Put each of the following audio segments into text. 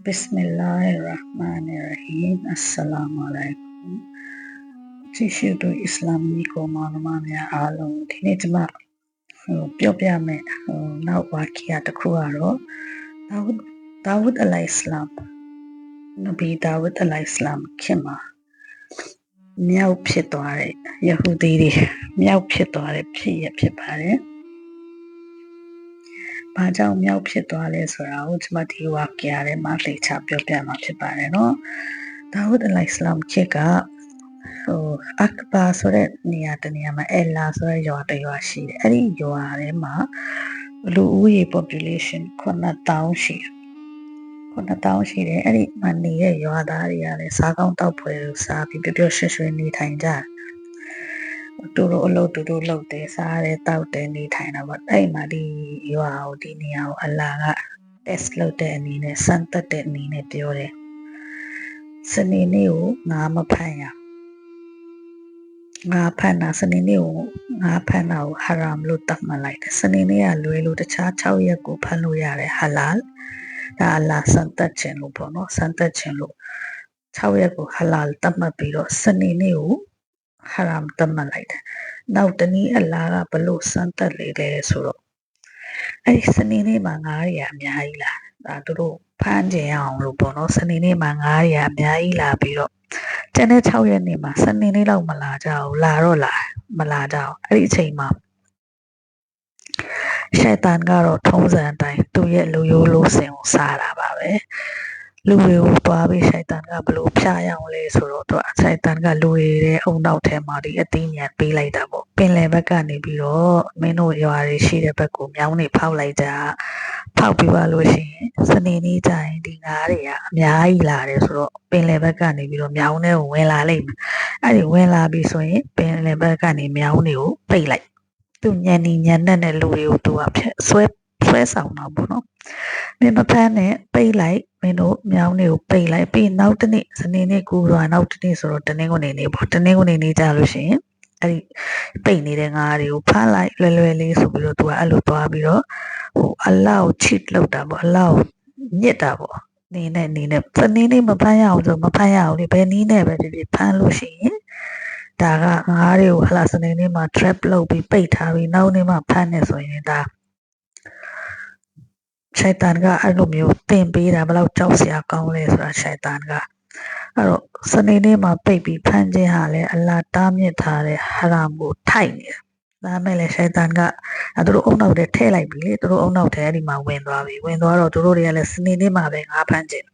Bismillahirrahmanirrahim. Assalamualaikum. ကြည့်ရှုသူအစ္စလာမ်ညီကိုမောင်နှမများအားလုံးဒီနေ့ကျွန်မပြောပြမယ်နောက်ဝါကိယတစ်ခုကတော့ဒါဝုဒ်အလိုင်စလမ်နဗီဒါဝုဒ်အလိုင်စလမ်ခင်မှာမြောက်ဖြစ်သွားတဲ့ယဟူဒီတွေမြောက်ဖြစ်သွားတဲ့ဖြစ်ရဖြစ်ပါတယ်။ဘာကြောင့်မြောက်ဖြစ်သွားလဲဆိုတာကိုကျွန်မဒီဝါကိယထဲမှာလေ့ချပြောပြမှာဖြစ်ပါတယ်နော်။ဒါဝုဒ်အလိုင်စလမ်ခေတ်ကAkbar ဆိုတဲ့နေရာတနေရာမှာအလာဆိုတဲ့ရွာတစ်ရွာရှိတယ်။အဲ့ဒီရွာထဲမှာလူဦးရေ population 9000ရှိတယ်။9000ရှိတယ်။အဲ့ဒီမှာနေတဲ့ရွာသားတွေကလည်းစားကောင်းတောက်ဖွယ်စားပြီးပျော်ရွှင်ရွှင်နေထိုင်ကြတယ်။တူတို့အလုပ်တူတို့လုပ်တယ်စားတယ်တောက်တယ်နေထိုင်တာပေါ့။အဲ့မှာဒီရွာကိုဒီနေရာကိုအလာက test လုပ်တဲ့အနေနဲ့စမ်းသပ်တဲ့အနေနဲ့ပြောတယ်။စနေနေ့ကိုငါမဖမ်းရငါဖန်တာစနေနေ့ကိုငါဖန်တာကိုဟာရမ်လို့တတ်မှတ်လိုက်တယ်စနေနေ့ကလွယ်လို့တခြား6ရက်ကိုဖန်လို့ရတယ်ဟာလာဒါအလာစံတက်ခြင်းလို့ပေါ့နော်စံတက်ခြင်းလို့6ရက်ကိုဟာလာတတ်မှတ်ပြီးတော့စနေနေ့ကိုဟာရမ်တတ်မှတ်လိုက်တယ်နောက်တနည်းအလာကဘလို့စံတက်လေလဲဆိုတော့အဲ့ဒီစနေနေ့မှာငါးတွေအများကြီးလာဒါသူတို့ဖမ်းကြအောင်လို့ပေါ့နော်စနေနေ့မှာငါးတွေအများကြီးလာပြီးတော့ကျန်တဲ့6ရက်နေ့မှာစနေနေ့လောက်မလာကြဘူးလာတော့လာမလာကြအောင်အဲ့ဒီအချိန်မှာရှိုက်တန်ကတော့ထုံးစံအတိုင်းသူ့ရဲ့လူရိုးလို့စင်ကိုစားတာပါပဲလူတွေကိုသွားပြီးရှိုက်တန်ကဘလို့ဖျားရအောင်လဲဆိုတော့သူရှိုက်တန်ကလူတွေရဲ့အုံနောက်ထဲမှာဒီအသိဉာဏ်ပေးလိုက်တာပေါ့ပင်လယ်ဘက်ကနေပြီးတော့မင်းတို့ရွာတွေရှိတဲ့ဘက်ကိုမြောင်းနေဖောက်လိုက်ကြဖောက်ပြီးပါလို့ရှိရင်စနေနေ့ကျရင်ဒီငါးတွေကအများကြီးလာတယ်ဆိုတော့ပင်လယ်ဘက်ကနေပြီးတော့မြောင်းထဲကိုဝင်လာလိမ့်မယ်အဲ့ဒီဝင်လာပြီဆိုရင်ပင်လယ်ဘက်ကနေမြောင်းတွေကိုပိတ်လိုက်သူညံနေညံတဲ့လူတွေကိုသူကဆွဲဆောင်တာပေါ့နော်မင်းမဖမ်းနဲ့ပိတ်လိုက်မင်းတို့မြောင်းတွေကိုပိတ်လိုက်ပြီးနောက်တစ်နေ့စနေနေ့ကူတော့နောက်တစ်နေ့ဆိုတော့တနင်္ဂနွေနေ့ပေါ့တနင်္ဂနွေနေ့ကြလို့ရှိရင်အဲ့ဒီပိတ်နေတဲ့ငါးတွေကိုဖမ်းလိုက်လွယ်လွယ်လေးဆိုပြီးတော့သူကအဲ့လိုသွားပြီးတော့အလ္လာဟ်ကိုချစ်လောက်တာပေါ့အလ္လာဟ်ကိုညစ်တာပေါ့နေနဲ့စနေနေ့မဖမ်းရအောင်ဆိုမဖမ်းရအောင်လေဘယ်နည်းနဲ့ပဲဖြစ်ဖြစ်ဖမ်းလို့ရှိရင်ဒါကငါးတွေကိုဟလာစနေနေ့မှာ trap လုပ်ပြီးပိတ်ထားပြီးနောက်နေ့မှဖမ်းနေဆိုရင်ဒါရှိုက်တန်ကအဲ့လိုမျိုးတင်ပေးတာဘယ်လောက်ကြောက်စရာကောင်းလဲဆိုတာရှိုက်တန်ကအဲ့တော့စနေနေ့မှာပိတ်ပြီးဖမ်းခြင်းဟာလည်းအလ္လာဟ်တားမြစ်ထားတဲ့ဟာရမ်ကိုထိုက်နေတာဒါမဲ့လေရှိုက်တန်ကသူတို့အုံနောက်ထဲထည့်လိုက်ပြီလေသူတို့အုံနောက်ထဲအဲ့ဒီမှာဝင်သွားပြီဝင်သွားတော့သူတို့တွေကလည်းစနေနေ့မှာပဲငါဖမ်းခြင်း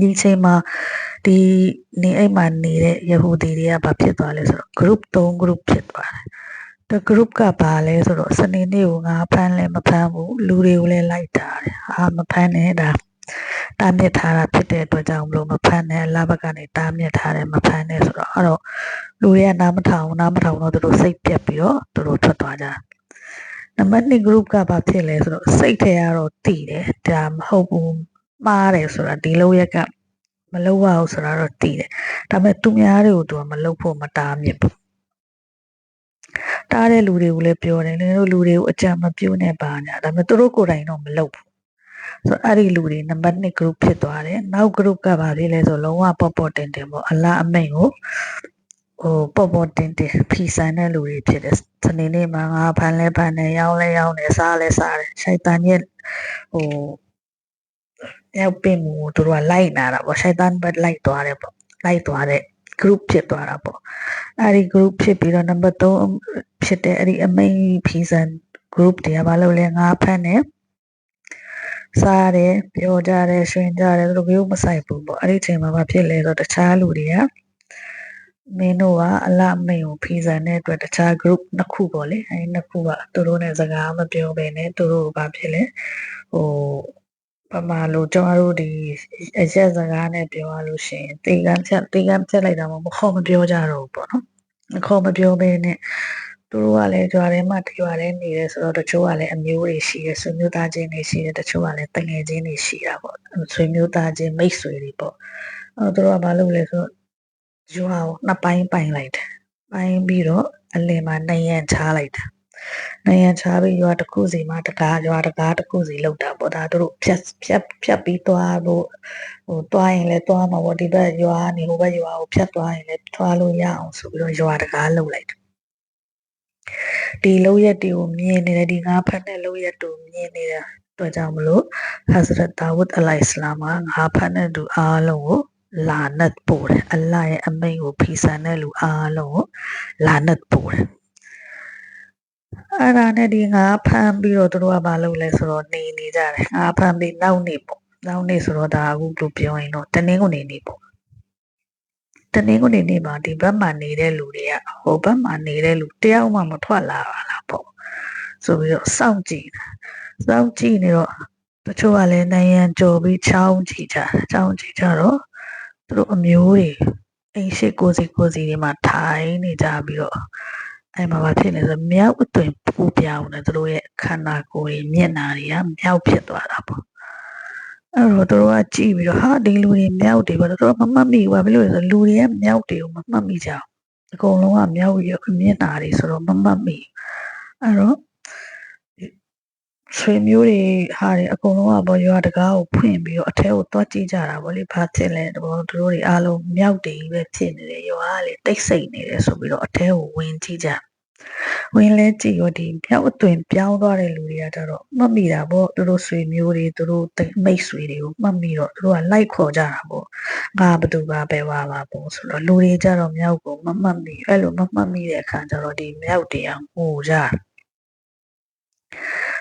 ဒီချိန်မှာဒီနေအိမ်မှာနေတဲ့ယဟူဒီတွေကဘာဖြစ်သွားလဲဆိုတော့ group 3 group ဖြစ်သွားတယ်တ group ကဘာလဲဆိုတော့စနေနေ့ကိုငါဖမ်းလဲမဖမ်းဘူးလူတွေကိုလည်းလိုက်တာတယ်မဖမ်းနဲ့ဒါတားမြစ်ထားတာဖြစ်တဲ့အတွက်ကြောင့်မလို့မဖမ်းနဲ့အလဘကနေတားမြစ်ထားတယ်မဖမ်းနဲ့ဆိုတော့အဲ့တော့လူတွေကနားမထောင်တော့သူတို့စိတ်ပြက်ပြီးတော့သူတို့ထွက်သွားကြနံပါတ်2 group ကဘာဖြစ်လဲဆိုတော့စိတ်ထဲကတော့တည်တယ်ဒါမဟုတ်ဘူးမှားတယ်ဆိုတာဒီလောက်ရက်ကမလုပ်ရဘူးဆိုတာတော့တည်တယ်ဒါပေမဲ့သူများတွေကိုသူကမလုပ်ဖို့မတားမြစ်ဘူးတားတဲ့လူတွေကိုလည်းပြောတယ်လူတွေကိုအကြံမပြုနဲ့ပါညာဒါပေမဲ့သူတို့ကိုယ်တိုင်တော့မလုပ်ဘူးဆိုတော့အဲ့ဒီလူတွေနံပါတ်2 group ဖြစ်သွားတယ်နောက် group ကဘာဖြစ်လဲဆိုလုံးဝပေါ့တင်ပေါ့အလ္လာဟ်အမိန့်ကိုပေါ့တင်ဖီဆန်တဲ့လူတွေဖြစ်တယ်စနေနေ့မှာငါဖန်လဲဖန်တယ်ရောင်းလဲရောင်းတယ်စားလဲစားတယ်ရှိုက်တန်ရဲ့ရောက်ပင်မှုသူတို့ကလိုက်နာတာပေါ့ရှိုက်တန်ဘက်လိုက်သွားတယ်ပေါ့လိုက်သွားတဲ့ group ဖြစ်သွားတာပေါ့အဲ့ဒီ group ဖြစ်ပြီးတော့နံပါတ်3ဖြစ်တဲ့အဲ့ဒီအမိန်ဖီဆန် group တွေကဘာလို့လဲငါဖမ်းတယ်စားတယ်ပြောကြတယ်ရွှင်ကြတယ်သူတို့ဘယ်မဆိုင်ဘူးပေါ့အဲ့ဒီချိန်မှာဘာဖြစ်လဲဆိုတော့တခြားလူတွေကမင်းတို့ကအလအမိန်ကိုဖီဆန်တဲ့အတွက်တခြား group နှစ်ခုပေါ့လေအဲ့ဒီနှစ်ခုကသူတို့နဲ့စကားမပြောဘဲနဲ့သူတို့ဘာဖြစ်လဲပမာလို့ကျွန်တော်တို့ဒီအရက်စကားနဲ့ပြောရလို့ရှိရင်တေကန်းဖြတ်လိုက်တာမခေါ်မပြောကြတော့ဘူးပေါ့နော်ခေါ်မပြောဘဲနဲ့သူတို့ကလည်းကြွားထဲမှာကြွားထဲနေတယ်ဆိုတော့တချို့ကလည်းအမျိုးတွေရှိတယ်ဆွေမျိုးသားချင်းတွေရှိတယ်တချို့ကလည်းတငယ်ချင်းတွေရှိတာပေါ့ဆွေမျိုးသားချင်းမိတ်ဆွေတွေပေါ့သူတို့ကဘာလုပ်လဲဆိုတော့ကြွားကိုနှစ်ပိုင်းပိုင်လိုက်တယ်ပိုင်းပြီးတော့အလယ်မှာနှိမ်ရန်ချလိုက်တာ နိုင်ငံခြားပြီးရွာတစ်ခုစီမှာတကားရွာတကားတစ်ခုစီလောက်တာပေါ့ဒါတို့ဖြတ်ပြီးသွားဖို့သွားရင်လည်းသွားမှာပေါ့ဒီဘက်ရွာနေဟိုဘက်ရွာကိုဖြတ်သွားရင်လည်းသွားလို့ရအောင်ဆိုပြီးတော့ရွာတကားလောက်လိုက်ဒီလောက်ရက်တွေကိုမြင်နေတယ်ဒီငါးဖက်တဲ့လောက်ရက်တူမြင်နေတဲ့အတွက်ကြောင့်မလို့ဟဇရတ်ဒါဝုဒ်အလိုင်စလာမ်ကငါးဖက်တဲ့သူအားလုံးကိုလာနတ်ပို့တယ်အလ္လာဟ်ရဲ့အမိန့်ကိုဖီဆန်တဲ့လူအားလုံးကိုလာနတ်ပို့တယ်အဲ့ဒါနဲ့ဒီငါဖမ်းပြီးတော့တို့ကဘာလုပ်လဲဆိုတော့နေကြတယ်ငါဖမ်းပြီးနောက်နေပေါ့နောက်နေဆိုတော့ဒါအခုလို့ပြောရင်တော့တနင်္ဂနွေနေ့ပေါ့တနင်္ဂနွေနေ့မှာဒီဘက်မှာနေတဲ့လူတွေကဟိုဘက်မှာနေတဲ့လူတယောက်မှမထွက်လာပါလားပေါ့ဆိုပြီးတော့စောင့်ကြည့်နေတော့တချို့ကလည်းနိုင်ငံကြော်ပြီးချောင်းကြည့်ကြတော့သူတို့အမျိုးတွေအိမ်ရှိကိုစီတွေမှာထိုင်နေကြပြီးတော့အဲ့မှာဘာဖြစ်လဲဆိုမြောက်အသွင်ပူပြောင်းတယ်သူတို့ရဲ့ခန္ဓာကိုယ်တွေမျက်နှာတွေကမြောက်ဖြစ်သွားတာပေါ့အဲ့တော့သူတို့ကကြည့်ပြီးတော့ဟာဒီလူတွေမြောက်တွေပေါ့သူတို့မမှတ်မိဘူးဘာဖြစ်လို့လဲဆိုလူတွေကမြောက်တွေကိုမမှတ်မိကြအောင်အကုန်လုံးကမြောက်ရမျက်နှာတွေဆိုတော့မမှတ်မိအဲ့တော့ဆွေမျိုးတွေဟာတွေအကုန်လုံးကပေါ့ရွာတကားကိုဖွင့်ပြီးတော့အထဲကိုသွားကြည့်ကြတာပေါ့လေဘာဖြစ်လဲတော့သူတို့တွေအားလုံးမြောက်တွေပဲဖြစ်နေတယ်ရွာကလေတိတ်ဆိတ်နေတယ်ဆိုပြီးတော့အထဲကိုဝင်ကြည့်ကြဝင်လဲကြည့်ရောဒီမြောက်အသွင်ပြောင်းသွားတဲ့လူတွေကကြတော့မှတ်မိတာပေါ့သူတို့ဆွေမျိုးတွေသူတို့မိတ်ဆွေတွေကိုမှတ်မိတော့သူတို့ကလိုက်ခေါ်ကြတာပေါ့ငါဘသူပါပဲပါပေါ့ဆိုတော့လူတွေကြတော့မြောက်ကိုမမှတ်မိအဲ့လိုမမှတ်မိတဲ့အခါကျတော့ဒီမြောက်တရားငိုကြ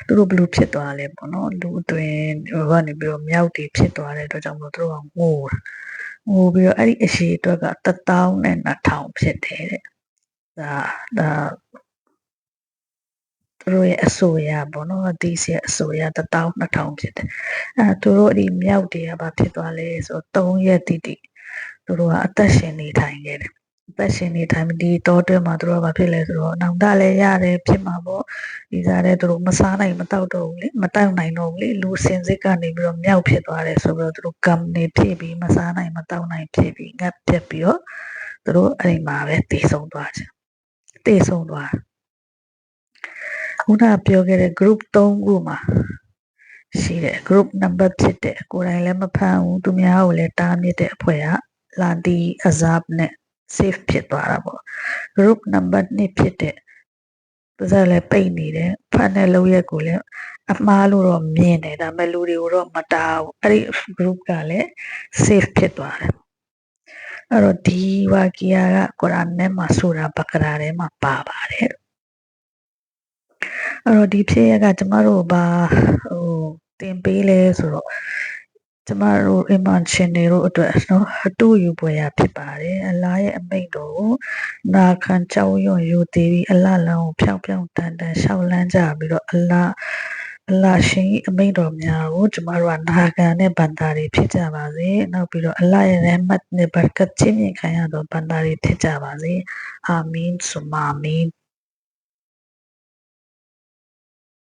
သူတို့ဘလို့ဖြစ်သွားလဲပေါ့နော်လူအသွင်ဟိုကနေပြီးတော့မြောက်တွေဖြစ်သွားတဲ့အတွက်ကြောင့်မို့သူတို့ကငိုပြီးတော့အဲ့ဒီအရှိအတွက်က12000ဖြစ်တယ်တဲ့ဒါသူတို့ရဲ့အဆိုအရပေါ့နော်အသီးရဲ့အဆိုအရ12000ဖြစ်တယ်အဲ့သူတို့ဒီမြောက်တွေကဘာဖြစ်သွားလဲဆိုတော့3ရက်တိတိသူတို့ကအသက်ရှင်နေထိုင်ခဲ့တယ်အသက်ရှင်နေထိုင်ဒီတောတွင်းမှာသူတို့ကဘာဖြစ်လဲဆိုတော့နောင်တလည်းရတယ်ဖြစ်မှာပေါ့ဒီစားတဲ့သူတို့မစားနိုင်မတောက်တော့ဘူးလေမတောက်နိုင်တော့ဘူးလေလူစင်စစ်ကနေပြီးတော့မြောက်ဖြစ်သွားတယ်ဆိုပြီးတော့သူတို့ကံနေဖြစ်ပြီးမစားနိုင်မတောက်နိုင်ဖြစ်ပြီးငတ်ပြက်ပြီးတော့သူတို့အဲ့ဒီမှာပဲတည်ဆုံသွားခုနပြောခဲ့တဲ့ group 3ခုမှာရှိတဲ့ group number ဖြစ်တဲ့ကိုယ်တိုင်လည်းမဖမ်းဘူးသူများကိုလည်းတားမြစ်တဲ့အဖွဲ့ကလာဒီအဇပ်နဲ့ safe ဖြစ်သွားတာပေါ့ group number 2ဖြစ်တဲ့သူစားလည်းပိတ်နေတယ်ဖမ်းတဲ့လောက်ရက်ကိုလည်းအမှားလို့တော့မြင်တယ်ဒါပေမဲ့လူတွေကိုတော့မတားဘူးအဲ့ဒီ group ကလည်း safe ဖြစ်သွားတယ်အဲ့တော့ဒီဝါကီယာကကုရ်အာန်ထဲမှာဆိုတာဘကရာထဲမှာပါပါတယ်အဲ့တော့ဒီဖြစ်ရကကျမတို့ဘာတင်ပေးလဲဆိုတော့ကျမတို့အီမန်ရှင်တွေတို့အတွက်နော်အတူယူပွဲရဖြစ်ပါတယ်အလ္လာဟ်ရဲ့အမိန့်တော်ကိုနာခံကြောက်ရွံ့ယူတည်ပြီးအလ္လာဟ်လမ်းကိုဖြောင်းတန်ရှောက်လန်းကြပြီးတော့အလ္လာဟ်ရှင်အမိန့်တော်များကိုကျမတို့ကနာခံတဲ့ဘန္တာတွေဖြစ်ကြပါစေနောက်ပြီးတော့အလ္လာဟ်ရဲ့ရဟမတ်နဲ့ဘရကတ်ချင်းမြင်ခံရသောဘန္တာတွေဖြစ်ကြပါစေအာမင်ဆုမာမင်